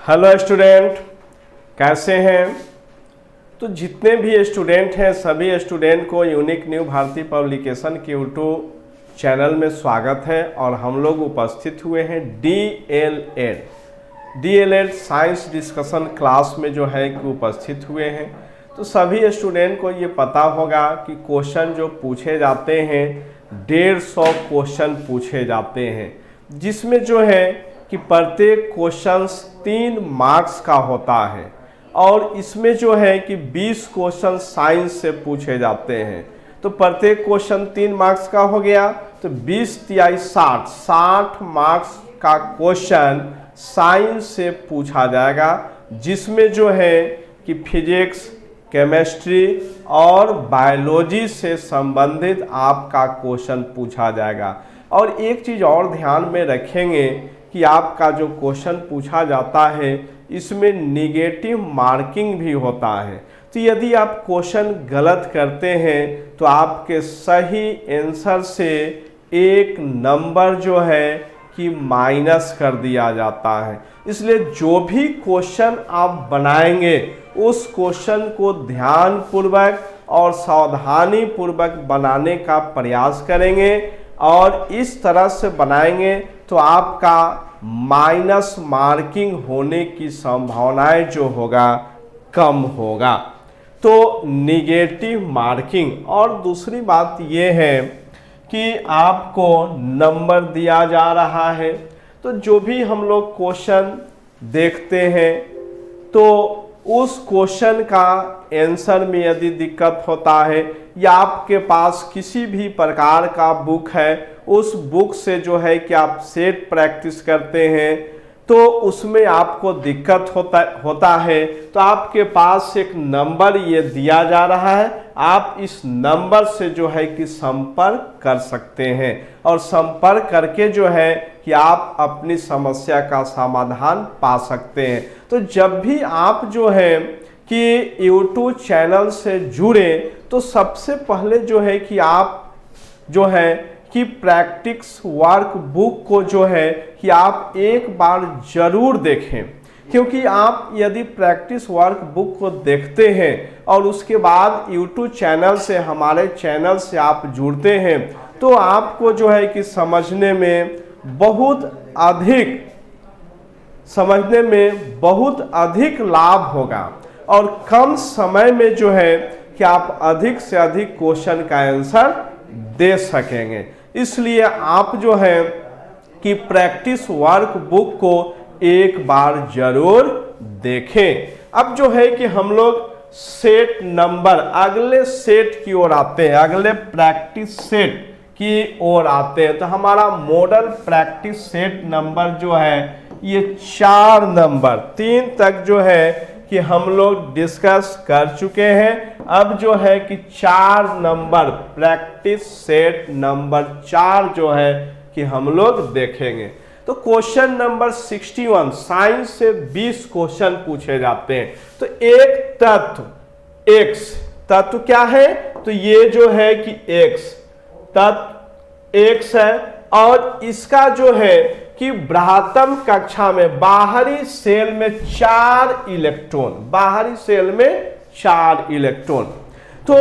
Hello student, कैसे हैं? तो जितने भी स्टूडेंट हैं सभी स्टूडेंट को यूनिक न्यू भारती पब्लिकेशन के यूट्यूब चैनल में स्वागत है। और हम लोग उपस्थित हुए हैं डीएलएड साइंस डिस्कशन क्लास में जो है कि उपस्थित हुए हैं। तो सभी स्टूडेंट को ये पता होगा कि क्वेश्चन जो पूछे जाते हैं 150 क्वेश्चन पूछे जाते हैं, जिसमें जो है कि प्रत्येक क्वेश्चन 3 मार्क्स का होता है। और इसमें जो है कि 20 क्वेश्चन साइंस से पूछे जाते हैं। तो प्रत्येक क्वेश्चन 3 मार्क्स का हो गया, तो 20 तिहाई 60 मार्क्स का क्वेश्चन साइंस से पूछा जाएगा, जिसमें जो है कि फिजिक्स, केमिस्ट्री और बायोलॉजी से संबंधित आपका क्वेश्चन पूछा जाएगा। और एक चीज़ और ध्यान में रखेंगे कि आपका जो क्वेश्चन पूछा जाता है इसमें निगेटिव मार्किंग भी होता है। तो यदि आप क्वेश्चन गलत करते हैं तो आपके सही आंसर से 1 नंबर जो है कि माइनस कर दिया जाता है। इसलिए जो भी क्वेश्चन आप बनाएंगे उस क्वेश्चन को ध्यानपूर्वक और सावधानी पूर्वक बनाने का प्रयास करेंगे, और इस तरह से बनाएंगे तो आपका माइनस मार्किंग होने की संभावनाएं जो होगा कम होगा। तो निगेटिव मार्किंग, और दूसरी बात ये है कि आपको नंबर दिया जा रहा है। तो जो भी हम लोग क्वेश्चन देखते हैं तो उस क्वेश्चन का आंसर में यदि दिक्कत होता है या आपके पास किसी भी प्रकार का बुक है, उस बुक से जो है कि आप सेट प्रैक्टिस करते हैं तो उसमें आपको दिक्कत होता है, तो आपके पास एक नंबर ये दिया जा रहा है। आप इस नंबर से जो है कि संपर्क कर सकते हैं, और संपर्क करके जो है कि आप अपनी समस्या का समाधान पा सकते हैं। तो जब भी आप जो है कि यूट्यूब चैनल से जुड़े तो सबसे पहले जो है कि आप जो है कि प्रैक्टिस वर्क बुक को जो है कि आप एक बार जरूर देखें, क्योंकि आप यदि प्रैक्टिस वर्क बुक को देखते हैं और उसके बाद यूट्यूब चैनल से, हमारे चैनल से आप जुड़ते हैं, तो आपको जो है कि समझने में बहुत अधिक लाभ होगा, और कम समय में जो है कि आप अधिक से अधिक क्वेश्चन का आंसर दे सकेंगे। इसलिए आप जो है कि प्रैक्टिस वर्क बुक को एक बार जरूर देखें। अब जो है कि हम लोग सेट नंबर, अगले सेट की ओर आते हैं, अगले प्रैक्टिस सेट की ओर आते हैं। तो हमारा मॉडल प्रैक्टिस सेट नंबर जो है ये 4 नंबर, 3 तक जो है कि हम लोग डिस्कस कर चुके हैं। अब जो है कि 4 नंबर प्रैक्टिस सेट नंबर 4 जो है कि हम लोग देखेंगे। तो क्वेश्चन नंबर 61, साइंस से 20 क्वेश्चन पूछे जाते हैं। तो एक तत्व एक्स, तत्व क्या है? तो ये जो है कि एक्स, तत्व एक्स है, और इसका जो है कि बृहत्तम कक्षा में बाहरी सेल में 4 इलेक्ट्रॉन, बाहरी सेल में 4 इलेक्ट्रॉन। तो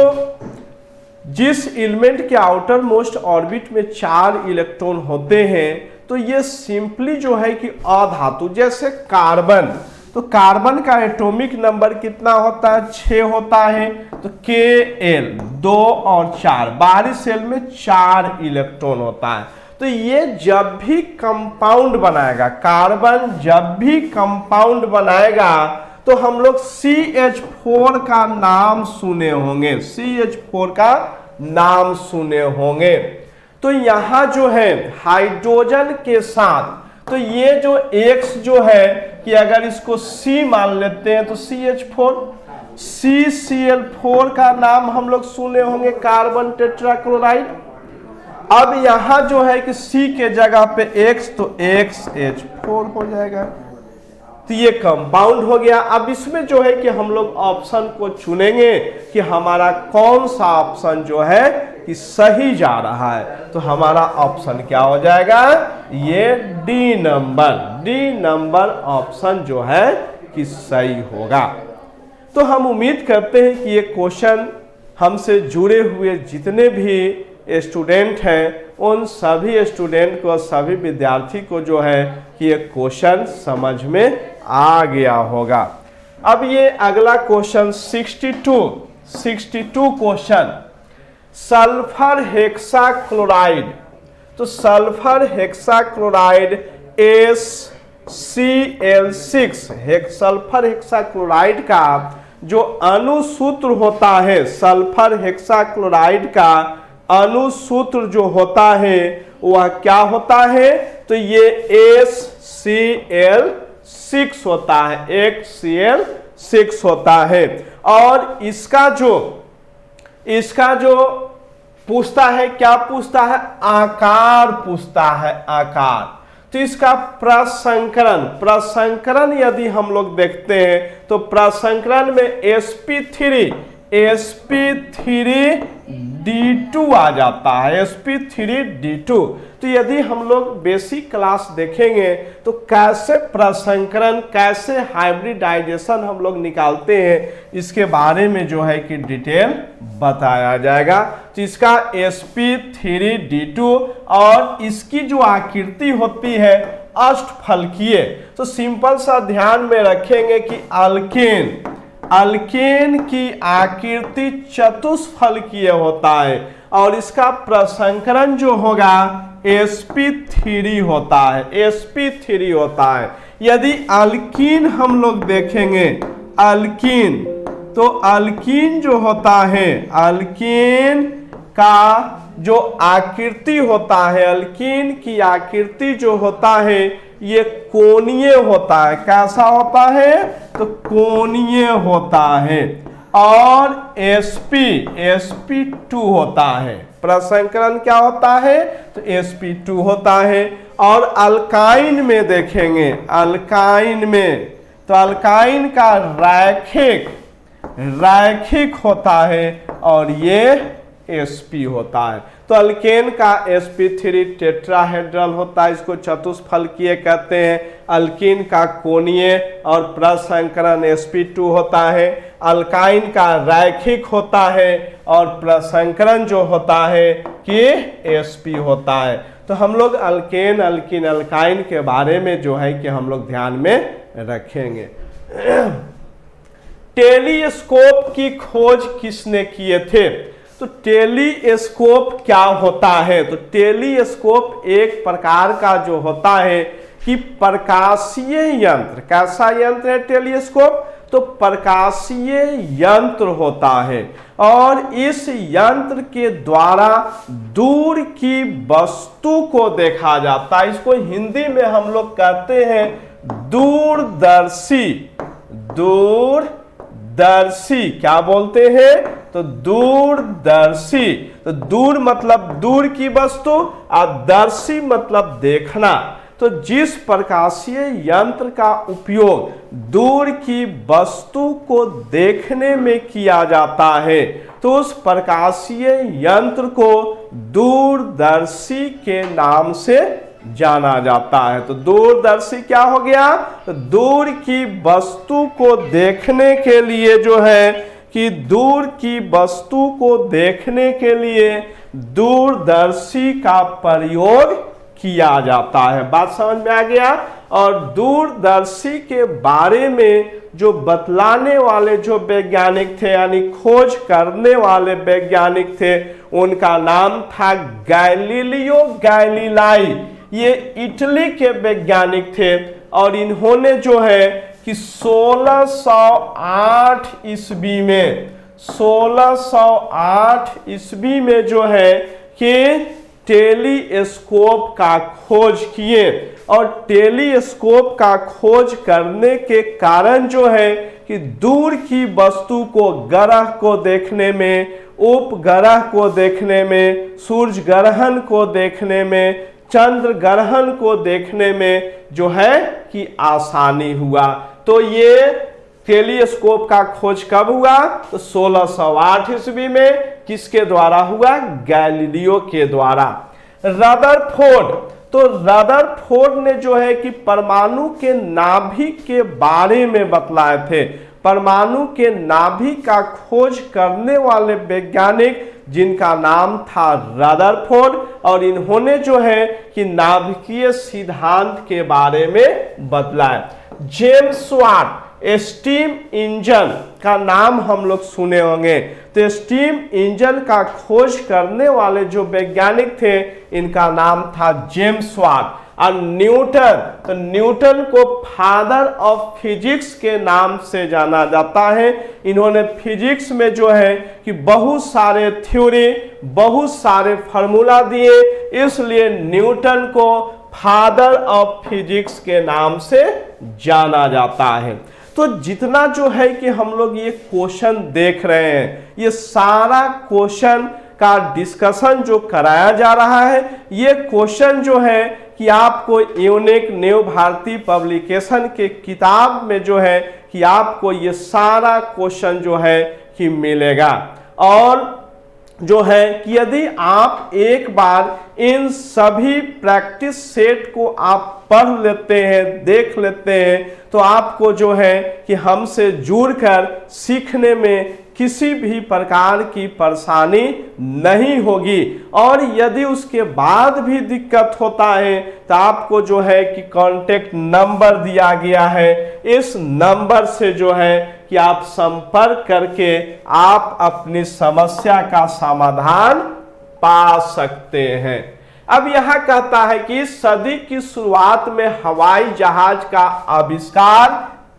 जिस एलिमेंट के आउटर मोस्ट ऑर्बिट में 4 इलेक्ट्रॉन होते हैं तो ये सिंपली जो है कि अधातु, जैसे कार्बन, तो कार्बन का एटॉमिक नंबर कितना होता है? 6 होता है। तो Kl 2 और 4, बाहरी सेल में 4 इलेक्ट्रॉन होता है। तो ये जब भी कंपाउंड बनाएगा, कार्बन जब भी कंपाउंड बनाएगा तो हम लोग CH4 का नाम सुने होंगे, CH4 का नाम सुने होंगे। तो यहाँ जो है हाइड्रोजन के साथ, तो ये जो X जो है कि अगर इसको C मान लेते हैं तो CH4, CCl4 का नाम हम लोग सुने होंगे, कार्बन टेट्राक्लोराइड। अब यहां जो है कि C के जगह पे X, तो XH4 हो जाएगा। तो ये कंपाउंड हो गया। अब इसमें जो है कि हम लोग ऑप्शन को चुनेंगे कि हमारा कौन सा ऑप्शन जो है कि सही जा रहा है। तो हमारा ऑप्शन क्या हो जाएगा, ये डी नंबर ऑप्शन जो है कि सही होगा। तो हम उम्मीद करते हैं कि ये क्वेश्चन हमसे जुड़े हुए जितने भी स्टूडेंट हैं उन सभी स्टूडेंट को, सभी विद्यार्थी को जो है कि ये क्वेश्चन समझ में आ गया होगा। अब ये अगला क्वेश्चन 62 क्वेश्चन, सल्फर हेक्साक्लोराइड। तो sulphur hexachloride SCl6 sulphur hexachloride का जो अणुसूत्र होता है, सल्फर हेक्साक्लोराइड का अणुसूत्र जो होता है वह क्या होता है, तो ये HCl6 होता है, HCl6 होता है। और इसका जो पूछता है, क्या पूछता है, आकार पूछता है, आकार। तो इसका प्रसंकरण यदि हम लोग देखते हैं तो प्रसंकरण में sp3d2 आ जाता है, sp3d2। तो यदि हम लोग बेसिक क्लास देखेंगे तो कैसे प्रसंकरण, कैसे हाइब्रिडाइजेशन हम लोग निकालते हैं, इसके बारे में जो है कि डिटेल बताया जाएगा। तो इसका sp3d2 और इसकी जो आकृति होती है अष्टफलकीय। तो सिंपल सा ध्यान में रखेंगे कि अल्केन की आकृति चतुष्फलकीय होता है और इसका प्रसंकरण जो होगा sp3 होता है, sp3 होता है। यदि अल्कीन हम लोग देखेंगे, अल्कीन, तो अल्कीन जो होता है, अल्कीन का जो आकृति होता है, अल्कीन की आकृति जो होता है ये कोणीय होता है। कैसा होता है, तो कोणीय होता है। और sp2 होता है, प्रसंकरण क्या होता है, तो sp2 होता है। और अल्काइन में देखेंगे, अल्काइन में, तो अल्काइन का रैखिक होता है और ये sp होता है। तो अल्केन का sp3 टेट्राहेड्रल होता है, इसको चतुष्फलकीय कहते हैं। अल्कीन का कोणीय और प्रसंकरण sp2 होता है। अल्काइन का रैखिक होता है और प्रसंकरण जो होता है कि sp होता है। तो हम लोग अल्केन, अल्कीन, अल्काइन के बारे में जो है कि हम लोग ध्यान में रखेंगे। टेलीस्कोप की खोज किसने किए थे, तो टेलीस्कोप क्या होता है, तो टेलीस्कोप एक प्रकार का जो होता है कि प्रकाशीय यंत्र। कैसा यंत्र है टेलीस्कोप, तो प्रकाशीय यंत्र होता है और इस यंत्र के द्वारा दूर की वस्तु को देखा जाता है। इसको हिंदी में हम लोग कहते हैं दूरदर्शी। दूरदर्शी क्या बोलते हैं, तो दूरदर्शी। तो दूर मतलब दूर की वस्तु और दर्शी मतलब देखना। तो जिस प्रकाशीय यंत्र का उपयोग दूर की वस्तु को देखने में किया जाता है तो उस प्रकाशीय यंत्र को दूरदर्शी के नाम से जाना जाता है। तो दूरदर्शी क्या हो गया, तो दूर की वस्तु को देखने के लिए जो है कि दूर की वस्तु को देखने के लिए दूरदर्शी का प्रयोग किया जाता है। बात समझ में आ गया। और दूरदर्शी के बारे में जो बतलाने वाले जो वैज्ञानिक थे, यानी खोज करने वाले वैज्ञानिक थे, उनका नाम था गैलीलियो गैलीलाई। ये इटली के वैज्ञानिक थे और इन्होंने जो है कि 1608 ईस्वी में, 1608 ईस्वी में जो है कि टेलीस्कोप का खोज किए। और टेलीस्कोप का खोज करने के कारण जो है कि दूर की वस्तु को, ग्रह को देखने में, उपग्रह को देखने में, सूर्य ग्रहण को देखने में, चंद्र ग्रहण को देखने में जो है कि आसानी हुआ। तो ये टेलीस्कोप का खोज कब हुआ, तो 1608 ईस्वी में किसके द्वारा हुआ? गैलीलियो के द्वारा। रदरफोर्ड, तो रदरफोर्ड ने जो है कि परमाणु के नाभिक के बारे में बतलाए थे। परमाणु के नाभिक का खोज करने वाले वैज्ञानिक जिनका नाम था रदरफोर्ड, और इन्होंने जो है कि नाभिकीय सिद्धांत के बारे में बतलाए। जेम्स वाट, स्टीम इंजन का नाम हम लोग सुने होंगे। तो स्टीम इंजन का खोज करने वाले जो वैज्ञानिक थे इनका नाम था जेम्स वाट। और न्यूटन, तो न्यूटन को फादर ऑफ फिजिक्स के नाम से जाना जाता है। इन्होंने फिजिक्स में जो है कि बहुत सारे थ्योरी, बहुत सारे फार्मूला दिए, इसलिए न्यूटन को फादर ऑफ फिजिक्स के नाम से जाना जाता है। तो जितना जो है कि हम लोग ये क्वेश्चन देख रहे हैं, ये सारा क्वेश्चन का डिस्कशन जो कराया जा रहा है, ये क्वेश्चन जो है कि आपको यूनिक न्यू भारती पब्लिकेशन के किताब में जो है कि आपको ये सारा क्वेश्चन जो है कि मिलेगा। और जो है कि यदि आप एक बार इन सभी प्रैक्टिस सेट को आप पढ़ लेते हैं, देख लेते हैं, तो आपको जो है कि हमसे जुड़कर सीखने में किसी भी प्रकार की परेशानी नहीं होगी। और यदि उसके बाद भी दिक्कत होता है तो आपको जो है कि कांटेक्ट नंबर दिया गया है, इस नंबर से जो है कि आप संपर्क करके आप अपनी समस्या का समाधान पा सकते हैं। अब यह कहता है कि सदी की शुरुआत में हवाई जहाज का आविष्कार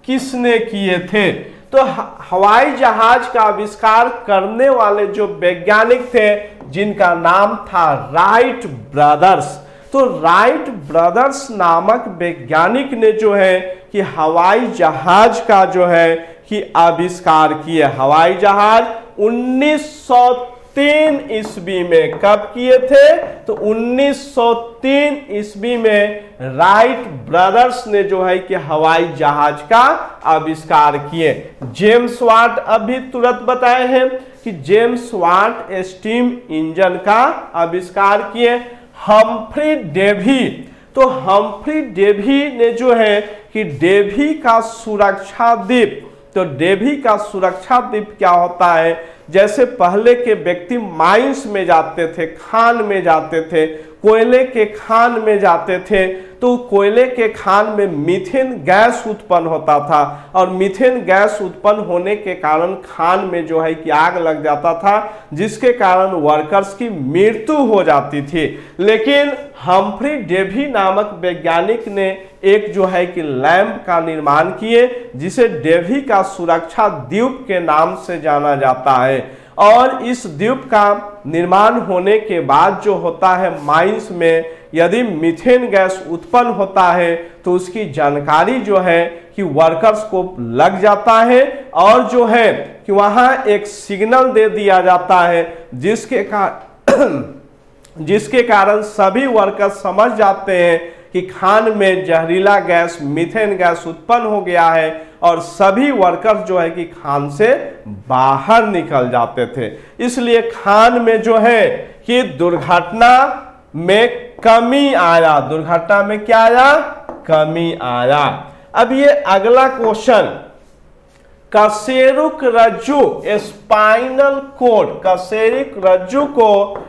किसने किए थे? तो हवाई जहाज का आविष्कार करने वाले जो वैज्ञानिक थे जिनका नाम था राइट ब्रदर्स। तो राइट ब्रदर्स नामक वैज्ञानिक ने जो है कि हवाई जहाज का जो है कि आविष्कार किए। हवाई जहाज 1903 ईस्वी में कब किए थे? तो 1903 ईस्वी में राइट ब्रदर्स ने जो है कि हवाई जहाज का आविष्कार किए। जेम्स वाट अभी तुरंत बताए हैं कि जेम्स वाट स्टीम इंजन का आविष्कार किए। हम्फ्री डेवी, तो हम्फ्री डेवी ने जो है कि डेवी का सुरक्षा द्वीप, तो डेवी का सुरक्षा द्वीप क्या होता है? जैसे पहले के व्यक्ति माइंस में जाते थे, खान में जाते थे, कोयले के खान में जाते थे, तो कोयले के खान में मीथेन गैस उत्पन्न होता था, और मीथेन गैस उत्पन्न होने के कारण खान में जो है कि आग लग जाता था, जिसके कारण वर्कर्स की मृत्यु हो जाती थी। लेकिन हम्फ्री डेवी नामक वैज्ञानिक ने एक जो है कि लैंप का निर्माण किए, जिसे डेवी का सुरक्षा द्वीप के नाम से जाना जाता है। और इस द्वीप का निर्माण होने के बाद जो होता है, माइंस में यदि मीथेन गैस उत्पन्न होता है तो उसकी जानकारी जो है कि वर्कर्स को लग जाता है, और जो है कि वहां एक सिग्नल दे दिया जाता है, जिसके कारण सभी वर्कर्स समझ जाते हैं कि खान में जहरीला गैस, मीथेन गैस उत्पन्न हो गया है, और सभी वर्कर्स जो है कि खान से बाहर निकल जाते थे। इसलिए खान में जो है कि दुर्घटना में कमी आया। दुर्घटना में क्या आया? कमी आया। अब ये अगला क्वेश्चन, कशेरुक रज्जु स्पाइनल कोड, कशेरुक रज्जु को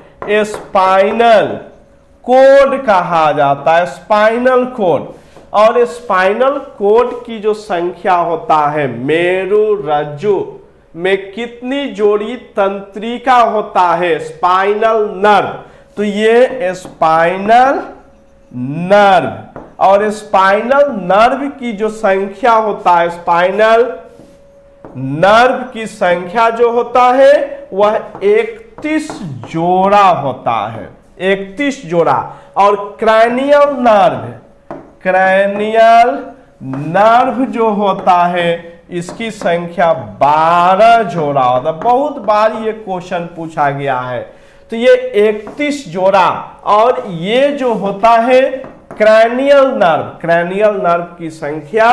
स्पाइनल कोड कहा जाता है, स्पाइनल कोड। और स्पाइनल कोड की जो संख्या होता है, मेरु रज्जु में कितनी जोड़ी तंत्रिका होता है? स्पाइनल नर्व, तो ये स्पाइनल नर्व, और स्पाइनल नर्व की जो संख्या होता है, स्पाइनल नर्व की संख्या जो होता है वह 31 जोड़ा होता है, 31 जोड़ा। और क्रैनियल नर्व, क्रैनियल नर्व जो होता है इसकी संख्या 12 जोड़ा होता है। बहुत बार ये क्वेश्चन पूछा गया है। तो ये 31 जोड़ा, और ये जो होता है क्रैनियल नर्व, क्रैनियल नर्व की संख्या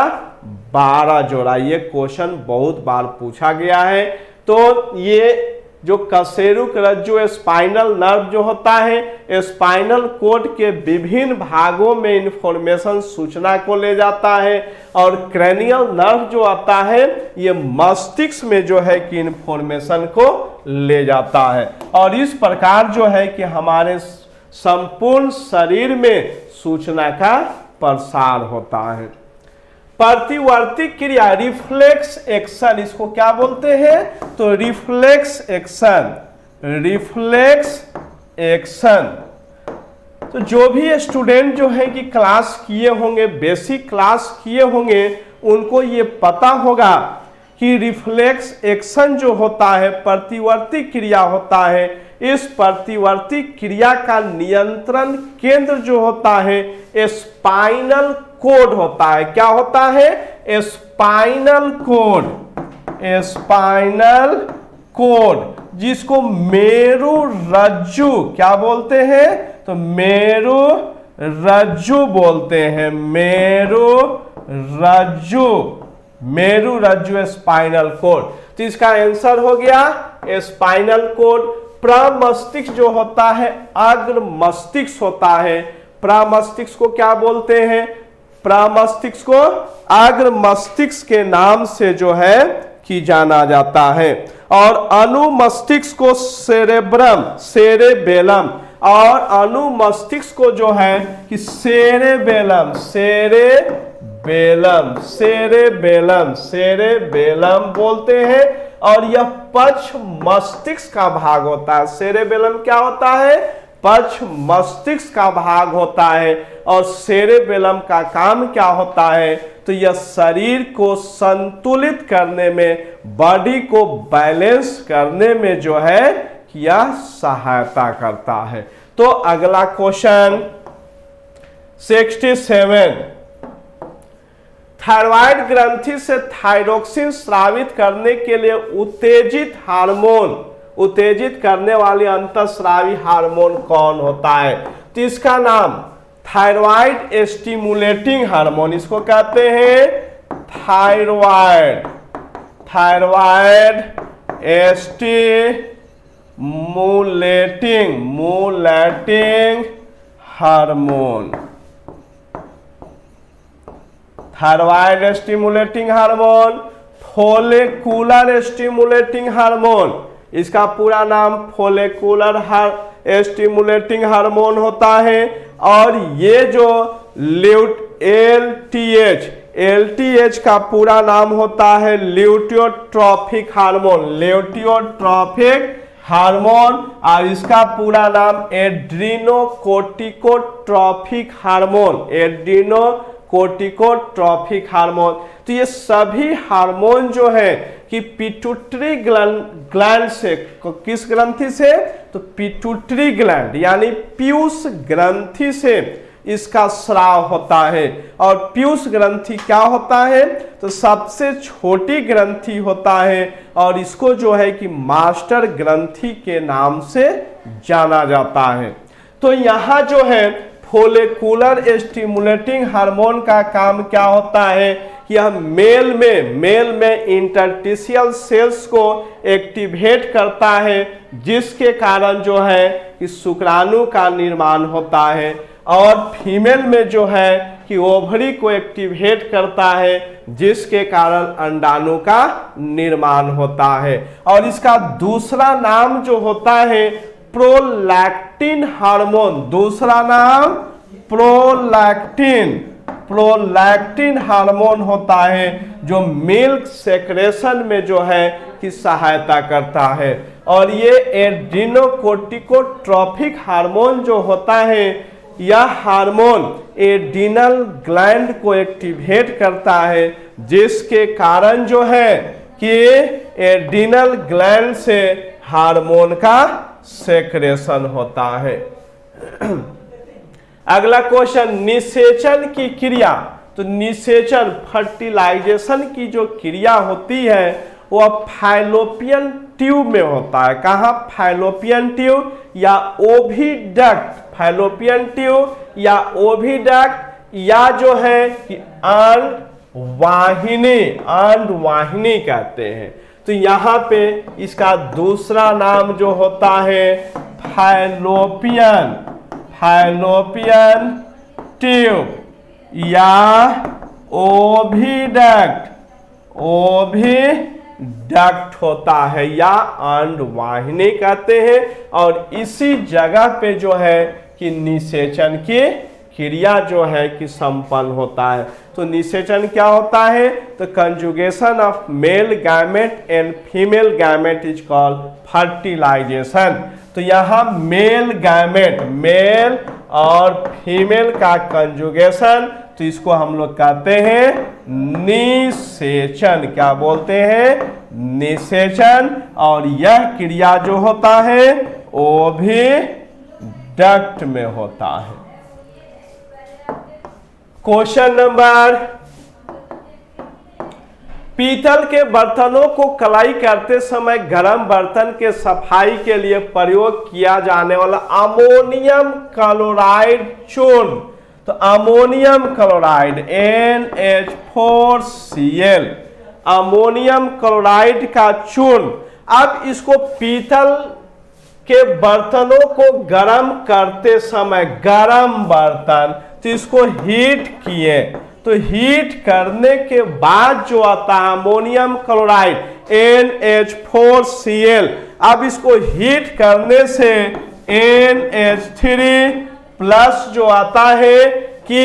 12 जोड़ा। ये क्वेश्चन बहुत बार पूछा गया है। तो ये जो कशेरुक रज्जु स्पाइनल नर्व जो होता है, स्पाइनल कोड के विभिन्न भागों में इंफॉर्मेशन सूचना को ले जाता है, और क्रेनियल नर्व जो आता है ये मस्तिष्क में जो है कि इंफॉर्मेशन को ले जाता है। और इस प्रकार जो है कि हमारे संपूर्ण शरीर में सूचना का प्रसार होता है। प्रतिवर्ती क्रिया रिफ्लेक्स एक्शन, इसको क्या बोलते हैं? तो रिफ्लेक्स एक्शन, रिफ्लेक्स एक्शन। तो जो भी स्टूडेंट जो है कि क्लास किए होंगे, बेसिक क्लास किए होंगे, उनको ये पता होगा कि रिफ्लेक्स एक्शन जो होता है प्रतिवर्ती क्रिया होता है। इस प्रतिवर्ती क्रिया का नियंत्रण केंद्र जो होता है स्पाइनल कोड होता है। क्या होता है? स्पाइनल कोड, स्पाइनल कोड, जिसको मेरु रज्जु क्या बोलते हैं? तो मेरु रज्जु बोलते हैं, मेरु रज्जु, मेरु रज्जु स्पाइनल कोड। तो इसका आंसर हो गया स्पाइनल कोड। प्रमस्तिष्क जो होता है अग्र मस्तिष्क होता है। प्रमस्तिष्क को क्या बोलते हैं? प्रमस्तिष्क को अग्र मस्तिष्क के नाम से जो है कि जाना जाता है। और अनुमस्तिष्क को सेरेब्रम, सेरेबेलम, और अनुमस्तिष्क को जो है कि सेरेबेलम, सेरेबेलम, सेरेबेलम, सेरेबेलम बोलते हैं। और यह पक्ष मस्तिष्क का भाग होता है। सेरेबेलम क्या होता है? पक्ष मस्तिष्क का भाग होता है। और सेरेबेलम का काम क्या होता है? तो यह शरीर को संतुलित करने में, बॉडी को बैलेंस करने में जो है कि यह सहायता करता है। तो अगला क्वेश्चन 67, थायराइड ग्रंथि से थायरोक्सिन स्रावित करने के लिए उत्तेजित हार्मोन, उत्तेजित करने वाली अंतःस्रावी हार्मोन कौन होता है? तो इसका नाम थायराइड स्टिमुलेटिंग हार्मोन, इसको कहते हैं थायराइड, थायराइड स्टिमुलेटिंग, मुलेटिंग hormone, thyroid stimulating hormone, follicular stimulating hormone, इसका पूरा नाम फोलिकुलर स्टिमुलेटिंग हार्मोन होता है। और ये जो LTH का पूरा नाम होता है ल्यूटियोट्रॉफिक हार्मोन, ल्यूटियोट्रॉफिक हार्मोन, और इसका पूरा नाम एड्रीनोकोर्टिकोट्रॉफिक हार्मोन, एड्रीनोकोर्टिकोट्रॉफिक हार्मोन। तो ये सभी हार्मोन जो है कि पिट्यूटरी ग्लैंड से, किस ग्रंथि से? तो पिट्यूटरी ग्लैंड यानी पीयूष ग्रंथि से इसका स्राव होता है। और पीयूष ग्रंथि क्या होता है? तो सबसे छोटी ग्रंथि होता है, और इसको जो है कि मास्टर ग्रंथि के नाम से जाना जाता है। तो यहाँ जो है फोलिकुलर स्टिमुलेटिंग हार्मोन का काम क्या होता है कि यह मेल में इंटरस्टिशियल सेल्स को एक्टिवेट करता है, जिसके कारण जो है कि शुक्राणु का निर्माण होता है। और फीमेल में जो है कि ओवरी को एक्टिवेट करता है, जिसके कारण अंडाणु का निर्माण होता है। और इसका दूसरा नाम जो होता है प्रोलैक्टिन हार्मोन, दूसरा नाम प्रोलैक्टिन, प्रोलैक्टिन हार्मोन होता है, जो मिल्क सेक्रेशन में जो है कि सहायता करता है। और ये एड्रीनोकोर्टिकोट्रॉफिक हार्मोन जो होता है, यह हार्मोन एड्रीनल ग्लैंड को एक्टिवेट करता है, जिसके कारण जो है कि एड्रीनल ग्लैंड से हार्मोन का सेक्रेशन होता है। अगला क्वेश्चन, निषेचन की क्रिया। तो निषेचन, फर्टिलाइजेशन की जो क्रिया होती है वह फाइलोपियन ट्यूब में होता है। कहाँ? फाइलोपियन ट्यूब या ओविडक्ट, फाइलोपियन ट्यूब या ओविडक्ट, या जो है कि अंडवाहिनी, अंडवाहिनी कहते हैं। तो यहाँ पे इसका दूसरा नाम जो होता है फैलोपियन, फैलोपियन ट्यूब या ओविडक्ट, ओविडक्ट होता है या अंडवाहिनी कहते हैं। और इसी जगह पे जो है कि निषेचन की क्रिया जो है कि संपन्न होता है। तो निषेचन क्या होता है? तो conjugation of male gamete and female gamete is called fertilisation. तो यहाँ मेल गैमेट, मेल और फीमेल का कंजुगेशन, तो इसको हम लोग कहते हैं निषेचन। क्या बोलते हैं? निषेचन। और यह क्रिया जो होता है ओविडक्ट में होता है। क्वेश्चन नंबर, पीतल के बर्तनों को कलाई करते समय गर्म बर्तन के सफाई के लिए प्रयोग किया जाने वाला अमोनियम क्लोराइड चूर्ण, तो ammonium chloride NH4Cl, ammonium chloride का चूर्ण। अब इसको पीतल के बर्तनों को गर्म करते समय, गर्म बर्तन, तो इसको हीट किए, तो हीट करने के बाद जो आता है अमोनियम क्लोराइड NH4Cl, अब इसको हीट करने से NH3 प्लस जो आता है कि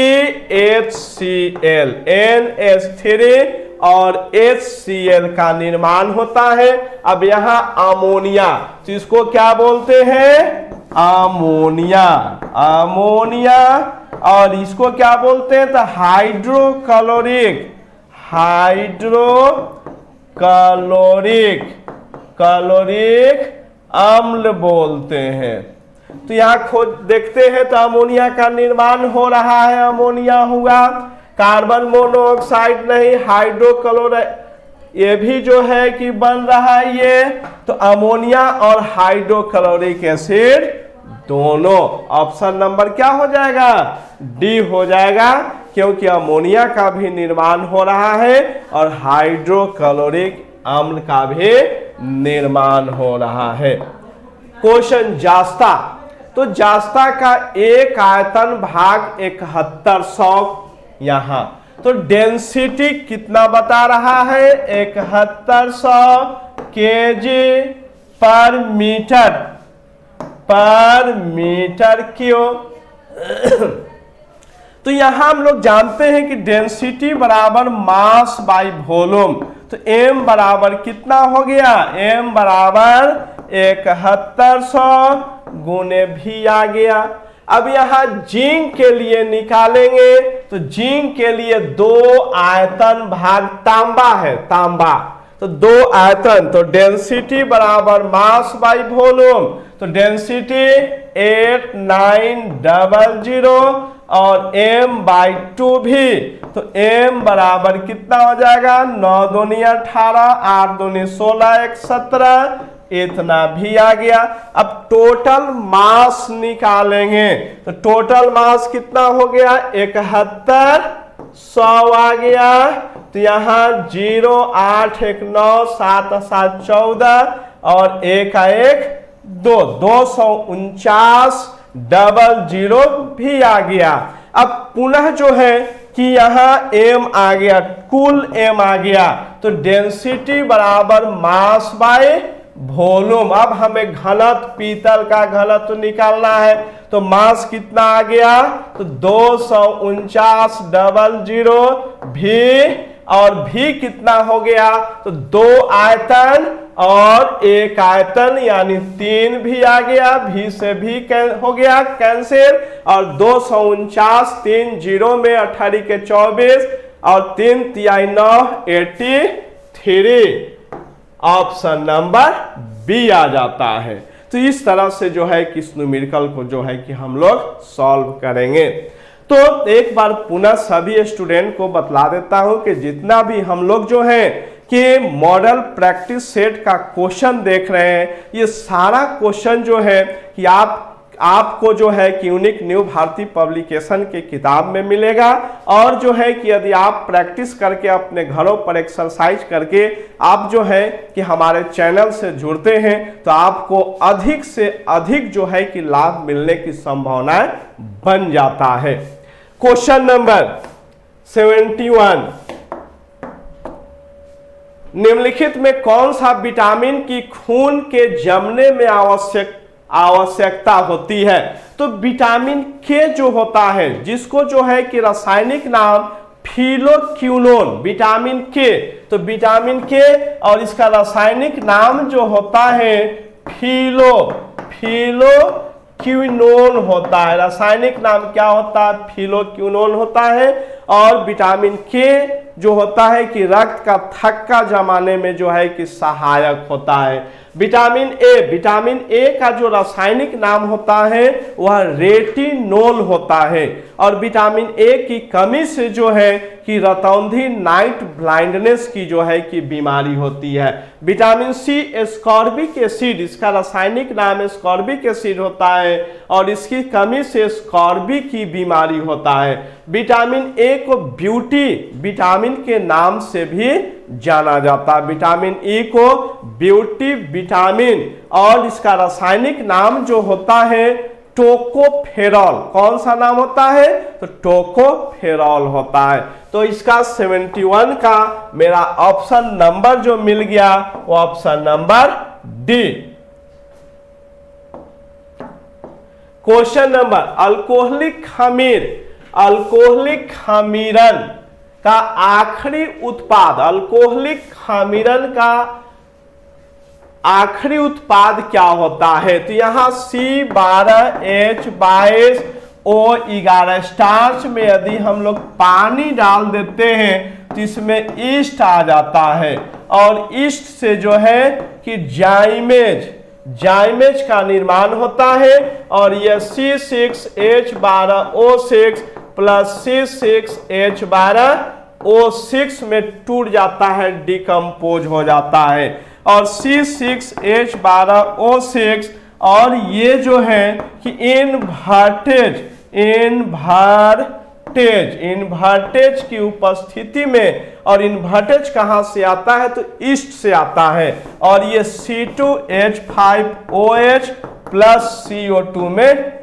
HCl, NH3 और HCl का निर्माण होता है। अब यहाँ अमोनिया, तो इसको क्या बोलते हैं? Ammonia, ammonia. और इसको क्या बोलते हैं? तो हाइड्रोक्लोरिक, हाइड्रोक्लोरिक, क्लोरिक अम्ल बोलते हैं। तो यहाँ खोज देखते हैं तो अमोनिया का निर्माण हो रहा है, अमोनिया हुआ। कार्बन मोनोऑक्साइड नहीं, हाइड्रोक्लोराइड, ये भी जो है कि बन रहा है ये। तो अमोनिया और हाइड्रोक्लोरिक एसिड दोनों, ऑप्शन नंबर क्या हो जाएगा? डी हो जाएगा, क्योंकि अमोनिया का भी निर्माण हो रहा है और हाइड्रोक्लोरिक अम्ल का भी निर्माण हो रहा है। क्वेश्चन, जास्ता, तो जास्ता का एक आयतन भाग 7100 यहाँ, तो डेंसिटी कितना बता रहा है? 7100 केजी पर मीटर क्यूब। तो यहां हम लोग जानते हैं कि डेंसिटी बराबर मास बाई वॉल्यूम, तो m बराबर कितना हो गया? m बराबर 7100 गुने v आ गया। अब यहां जिंक के लिए निकालेंगे, तो जिंक के लिए 2 आयतन भाग तांबा है, तांबा, तो 2 आयतन, तो डेंसिटी बराबर मास बाई वॉल्यूम, तो डेंसिटी 8900 और m/2 भी, तो m बराबर कितना हो जाएगा? 9 दूनी 18, 8 दूनी 16, 1 17, इतना भी आ गया। अब टोटल मास निकालेंगे, तो टोटल मास कितना हो गया? 7100 आ गया। तो यहाँ 0 8 1 9 7 7 14 और 1 1 2, 249 भी आ गया। अब पुनः जो है कि यहाँ m आ गया, कुल m आ गया, तो डेंसिटी बराबर मास बाय वॉल्यूम। अब हमें घनत्व, पीतल का घनत्व निकालना है, तो मास कितना आ गया? तो 249 भी, और भी कितना हो गया? तो 2 आयतन और 1 आयतन यानी 3 भी आ गया, भी से भी हो गया कैंसिल, और 249 3 0 में 18 के 24 और 3 तिहाई 9 83, ऑप्शन नंबर बी आ जाता है। तो इस तरह से जो है कि इस न्यूमेरिकल को जो है कि हम लोग सॉल्व करेंगे। तो एक बार पुनः सभी स्टूडेंट को बतला देता हूं कि जितना भी हम लोग जो है कि मॉडल प्रैक्टिस सेट का क्वेश्चन देख रहे हैं, ये सारा क्वेश्चन जो है कि आप आपको जो है कि यूनिक न्यू भारती पब्लिकेशन के किताब में मिलेगा। और जो है कि यदि आप प्रैक्टिस करके अपने घरों पर एक्सरसाइज करके आप जो है कि हमारे चैनल से जुड़ते हैं तो आपको अधिक से अधिक जो है कि लाभ मिलने की संभावनाएं बन जाता है। क्वेश्चन नंबर 71, निम्नलिखित में कौन सा विटामिन की खून के जमने में आवश्यकता होती है? तो विटामिन के जो होता है, जिसको जो है कि रासायनिक नाम फिलोक्विनोन, विटामिन के, तो विटामिन के और इसका रासायनिक नाम जो होता है फिलोक्विनोन होता है। रासायनिक नाम क्या होता है? फिलोक्विनोन होता है। और विटामिन के जो होता है कि रक्त का थक्का जमाने में जो है कि सहायक होता है। विटामिन ए का जो रासायनिक नाम होता है वह रेटिनोल होता है। और विटामिन ए की कमी से जो है कि रतौंधी नाइट ब्लाइंडनेस की जो है कि बीमारी होती है। विटामिन सी एस्कॉर्बिक एसिड, इसका रासायनिक नाम एस्कॉर्बिक एसिड होता है और इसकी कमी से स्कॉर्बी की बीमारी होता है। विटामिन ए को ब्यूटी विटामिन के नाम से भी जाना जाता है। विटामिन ई को ब्यूटी विटामिन, और इसका रासायनिक नाम जो होता है टोकोफेरॉल। कौन सा नाम होता है? तो टोकोफेरॉल होता है। तो इसका 71 का मेरा ऑप्शन नंबर जो मिल गया वो option number D. Question number, alcoholic खमीरन का आखिरी उत्पाद, अल्कोहलिक खमीरन का आखिरी उत्पाद क्या होता है? तो यहां C12H22O11 स्टार्च में यदि हम लोग पानी डाल देते हैं तो इसमें ईस्ट आ जाता है और ईस्ट से जो है कि जाइमेज का निर्माण होता है और यह C6H12O6 प्लस C6H12O6 में टूट जाता है, डिकम्पोज हो जाता है। और C6H12O6 और ये जो है कि इन्वर्टेज की उपस्थिति में, और इन्वर्टेज कहां से आता है? तो ईस्ट से आता है और ये C2H5OH प्लस CO2 में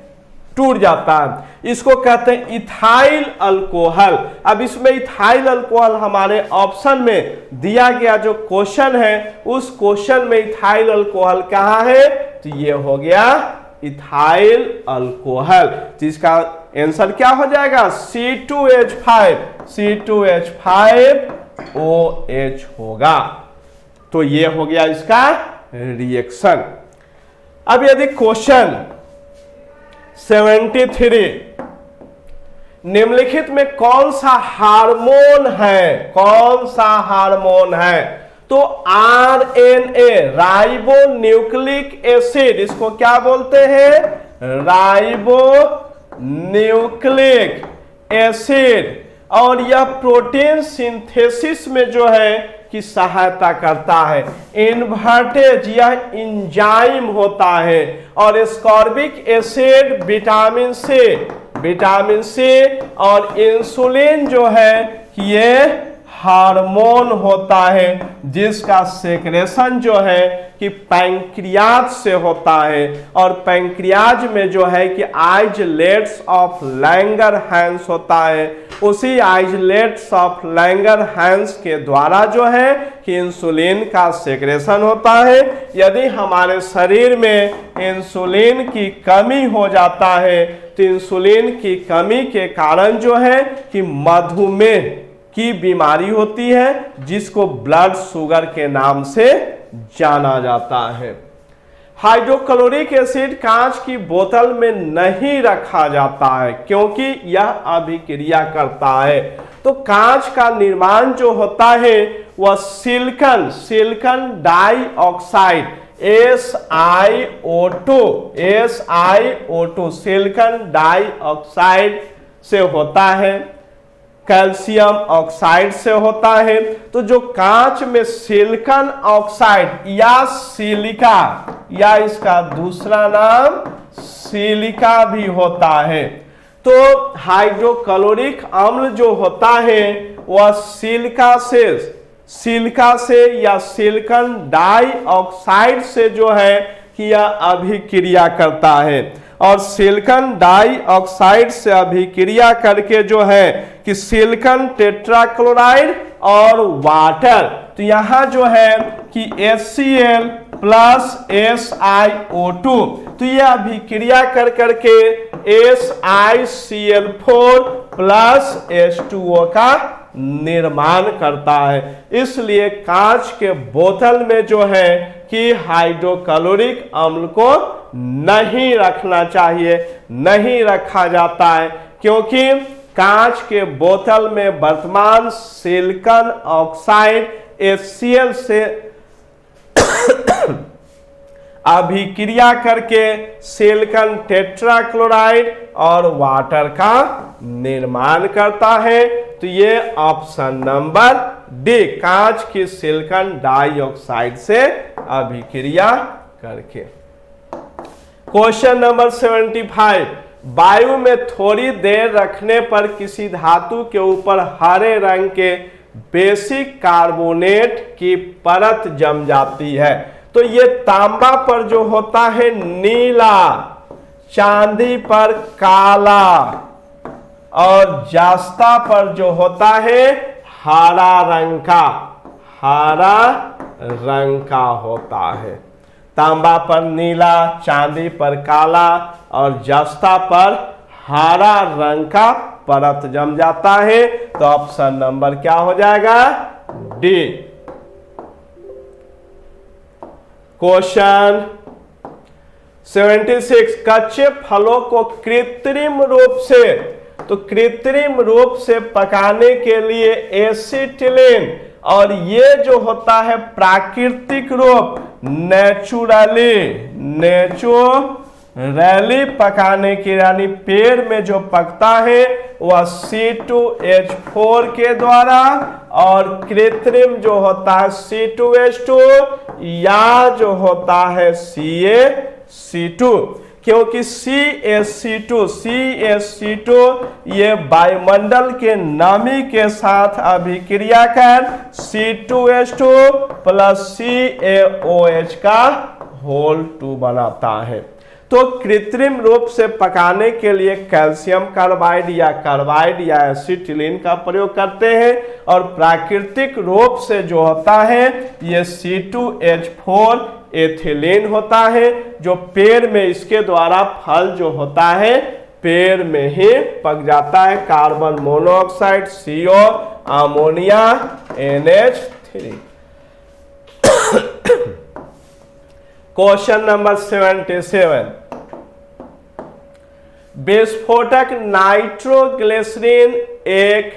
टूट जाता है। इसको कहते हैं इथाइल अल्कोहल। अब इसमें इथाइल अल्कोहल हमारे ऑप्शन में दिया गया जो क्वेश्चन है उस क्वेश्चन में इथाइल अल्कोहल कहाँ है? तो ये हो गया इथाइल अल्कोहल। तो इसका आंसर क्या हो जाएगा? C2H5OH होगा। तो ये हो गया इसका रिएक्शन। अब यदि क्वेश्चन 73, निम्नलिखित में कौन सा हार्मोन है? तो RNA, राइबो न्यूक्लिक एसिड, इसको क्या बोलते हैं? Ribo nucleic acid. और यह प्रोटीन सिंथेसिस में जो है की सहायता करता है। इन्वर्टेज यह एंजाइम होता है। और एस्कॉर्बिक एसिड विटामिन सी और इंसुलिन जो है ये हार्मोन होता है जिसका सेक्रेशन जो है कि पैंक्रियाज से होता है। और पैंक्रियाज में जो है कि आइजलेट्स ऑफ लैंगरहैंस होता है। उसी आइजलेट्स ऑफ लैंगरहैंस के द्वारा जो है कि इंसुलिन का सेक्रेशन होता है। यदि हमारे शरीर में इंसुलिन की कमी हो जाता है तो इंसुलिन की कमी के कारण जो है कि मधुमेह की बीमारी होती है जिसको ब्लड शुगर के नाम से जाना जाता है। हाइड्रोक्लोरिक एसिड कांच की बोतल में नहीं रखा जाता है क्योंकि यह अभिक्रिया करता है। तो कांच का निर्माण जो होता है वह silicon dioxide SiO2 silicon dioxide से होता है, कैल्शियम ऑक्साइड से होता है। तो जो कांच में सिलिकॉन ऑक्साइड या सिलिका या इसका दूसरा नाम सिलिका भी होता है। तो हाइड्रोक्लोरिक अम्ल जो होता है वह सिलिका से या सिलिकॉन डाइऑक्साइड से जो है कि यह अभिक्रिया करता है, और सिलिकॉन डाइऑक्साइड से अभिक्रिया करके जो है कि सिलिकॉन टेट्राक्लोराइड और वाटर, तो यहां जो है कि HCl प्लस SiO2, तो यह अभिक्रिया कर करके SiCl4 प्लस H2O का निर्माण करता है। इसलिए कांच के बोतल में जो है कि हाइड्रोक्लोरिक अम्ल को नहीं रखना चाहिए, नहीं रखा जाता है, क्योंकि कांच के बोतल में वर्तमान सिलिकॉन ऑक्साइड HCl से अभिक्रिया करके सिलिकॉन टेट्राक्लोराइड और वाटर का निर्माण करता है। तो ये ऑप्शन नंबर डी, कांच की सिलिकॉन डाइऑक्साइड से अभिक्रिया करके। क्वेश्चन नंबर 75, वायु में थोड़ी देर रखने पर किसी धातु के ऊपर हरे रंग के बेसिक कार्बोनेट की परत जम जाती है। तो ये तांबा पर जो होता है नीला, चांदी पर काला और जस्ता पर जो होता है हरा रंग का होता है। तांबा पर नीला, चांदी पर काला और जस्ता पर हरा रंग का परत जम जाता है। तो ऑप्शन नंबर क्या हो जाएगा? डी। क्वेश्चन 76, कच्चे फलों को कृत्रिम रूप से पकाने के लिए एसिटिलीन और ये जो होता है प्राकृतिक रूप नेचुरली पकाने के, यानी पेड़ में जो पकता है वह C2H4 के द्वारा, और कृत्रिम जो होता है C2H2 या जो होता है CaC2, क्योंकि CaC2 ये वायुमंडल के नमी के साथ अभिक्रिया कर C2H2 प्लस CaOH का होल 2 बनाता है। तो कृत्रिम रूप से पकाने के लिए कैल्शियम कार्बाइड या एसिटिलीन का प्रयोग करते हैं, और प्राकृतिक रूप से जो होता है ये C2H4 एथिलीन होता है, जो पेड़ में इसके द्वारा फल जो होता है पेड़ में ही पक जाता है। Carbon monoxide CO, ammonia NH3। Question number 77, विस्फोटक नाइट्रोग्लिसरीन एक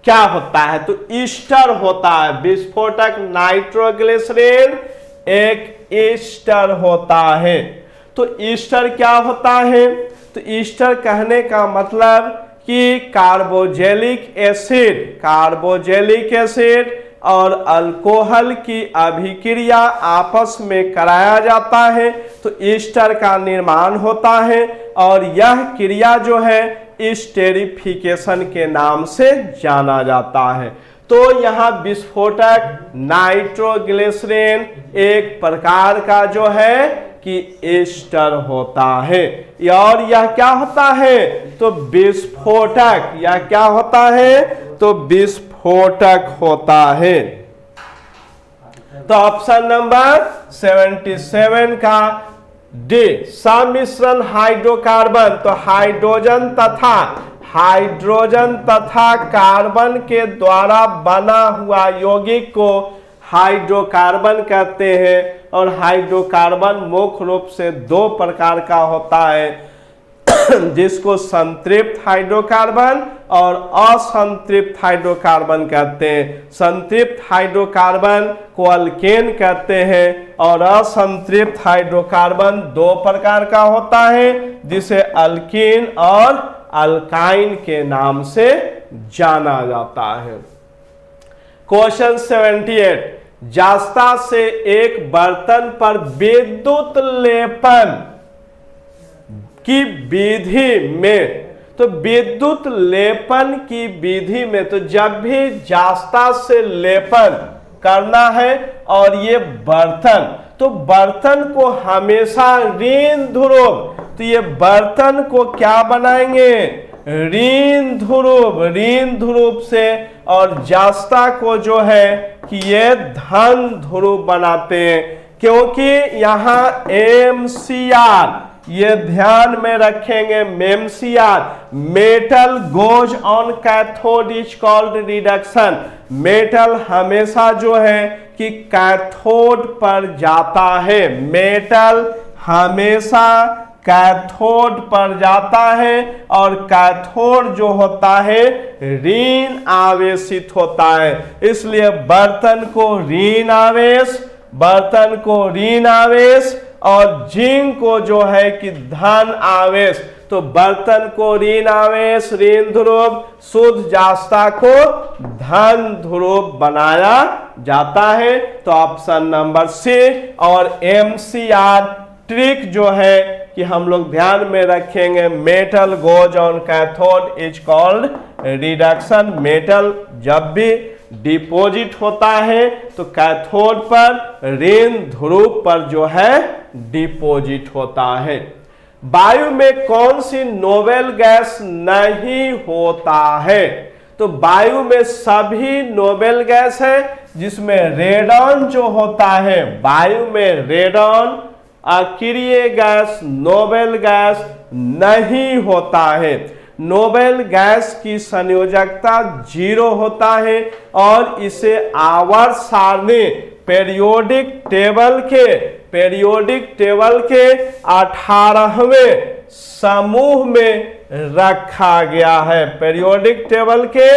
क्या होता है? तो ईस्टर होता है। विस्फोटक नाइट्रोग्लिसरीन एक ईस्टर होता है। तो ईस्टर क्या होता है? तो ईस्टर कहने का मतलब कि कार्बोजेलिक एसिड और अल्कोहल की अभिक्रिया आपस में कराया जाता है, तो ईस्टर का निर्माण होता है, और यह क्रिया जो है स्टेरिफिकेशन के नाम से जाना जाता है। तो यहाँ विस्फोटक नाइट्रोग्लिसरीन एक प्रकार का जो है कि ईस्टर होता है, और यह क्या होता है? तो विस्फोटक, यह क्या होता है? तो विस्फोटक होता है। तो ऑप्शन नंबर 77 का डी, सम्मिश्रण हाइड्रोकार्बन, तो हाइड्रोजन तथा कार्बन के द्वारा बना हुआ यौगिक को हाइड्रोकार्बन कहते हैं, और हाइड्रोकार्बन मुख्य रूप से 2 प्रकार का होता है, जिसको संतृप्त हाइड्रोकार्बन और असंतृप्त हाइड्रोकार्बन कहते हैं। संतृप्त हाइड्रोकार्बन को अल्केन कहते हैं, और असंतृप्त हाइड्रोकार्बन 2 प्रकार का होता है, जिसे अल्कीन और अल्काइन के नाम से जाना जाता है। क्वेश्चन 78, जास्ता से एक बर्तन पर विद्युत लेपन की विधि में, तो विद्युत लेपन की विधि में, तो जब भी जास्ता से लेपन करना है और ये बर्तन, तो बर्तन को हमेशा ऋण ध्रुव, तो ये बर्तन को क्या बनाएंगे, ऋण ध्रुव से, और जास्ता को जो है कि ये धन ध्रुव बनाते हैं, क्योंकि यहाँ MCR ये ध्यान में रखेंगे, MCR metal goes on cathode is called reduction. Metal हमेशा जो है कि कैथोड पर जाता है, मेटल हमेशा कैथोड पर जाता है, और कैथोड जो होता है ऋण आवेशित होता है, इसलिए बर्तन को ऋण आवेश और जिंक को जो है कि धन आवेश, तो बर्तन को ऋण आवेश ऋण ध्रुव, शुद्ध जास्ता को धन ध्रुव बनाया जाता है। तो ऑप्शन नंबर सी। और MCR ट्रिक जो है कि हम लोग ध्यान में रखेंगे, metal goes on cathode is called reduction. Metal जब भी डिपॉजिट होता है तो कैथोड पर ऋण ध्रुव पर जो है डिपॉजिट होता है। वायु में कौन सी नोबेल गैस नहीं होता है, तो वायु में सभी नोबेल गैस है, जिसमें रेडॉन जो होता है, वायु में रेडॉन अक्रिय गैस नोबेल गैस नहीं होता है। नोबेल गैस की संयोजकता 0 होता है और इसे आवर्त सारणी पेरियोडिक टेबल के 18वें समूह में रखा गया है। पेरियोडिक टेबल के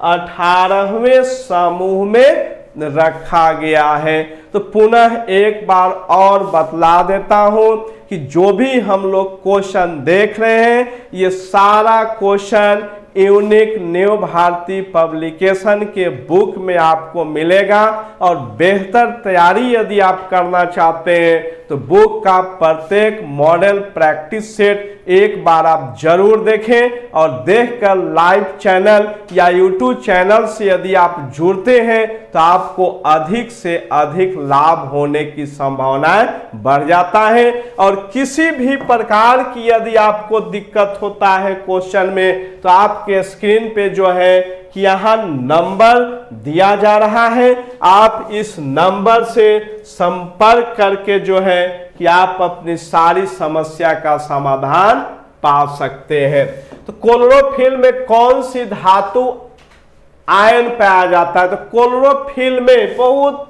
18वें समूह में रखा गया है। तो पुनः एक बार और बतला देता हूं कि जो भी हम लोग क्वेश्चन देख रहे हैं, ये सारा question unique new Bharati publication के बुक में आपको मिलेगा। और बेहतर तैयारी यदि आप करना चाहते हैं तो बुक का प्रत्येक मॉडल प्रैक्टिस सेट एक बार आप जरूर देखें, और देखकर लाइव चैनल या यूट्यूब चैनल से यदि आप जुड़ते हैं तो आपको अधिक से अधिक लाभ होने की संभावनाएं बढ़ जाता है। और किसी भी प्रकार की यदि आपको दिक्कत होता है क्वेश्चन में, तो आपके स्क्रीन पे जो है कि यहाँ नंबर दिया जा रहा है, आप इस नंबर से संपर्क करके जो है कि आप अपनी सारी समस्या का समाधान पा सकते हैं। तो क्लोरोफिल में कौन सी धातु आयन पाया जाता है, तो क्लोरोफिल में बहुत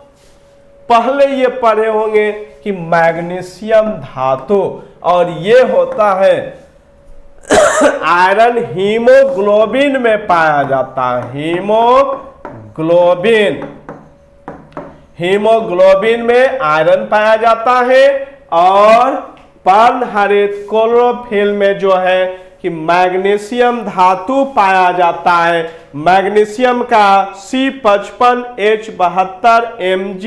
पहले ये पढ़े होंगे कि मैग्नीशियम धातु, और ये होता है आयरन हीमोग्लोबिन में पाया जाता है। हीमोग्लोबिन में आयरन पाया जाता है, और पर्णहरित क्लोरोफिल में जो है कि मैग्नीशियम धातु पाया जाता है। मैग्नीशियम का C55H72 Mg,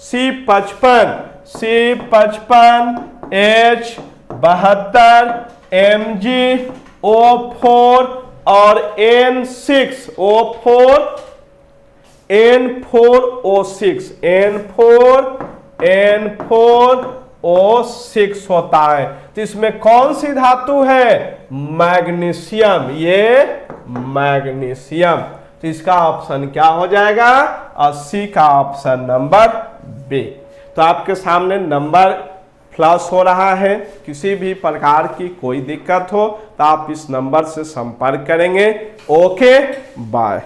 C55H72 MgO4 और N4O6 होता है। तो इसमें कौन सी धातु है, मैग्नीशियम, ये मैग्नीशियम। तो इसका ऑप्शन क्या हो जाएगा, 80 का ऑप्शन नंबर बी। तो आपके सामने नंबर फ्लश हो रहा है, किसी भी प्रकार की कोई दिक्कत हो तो आप इस नंबर से संपर्क करेंगे। Okay, bye.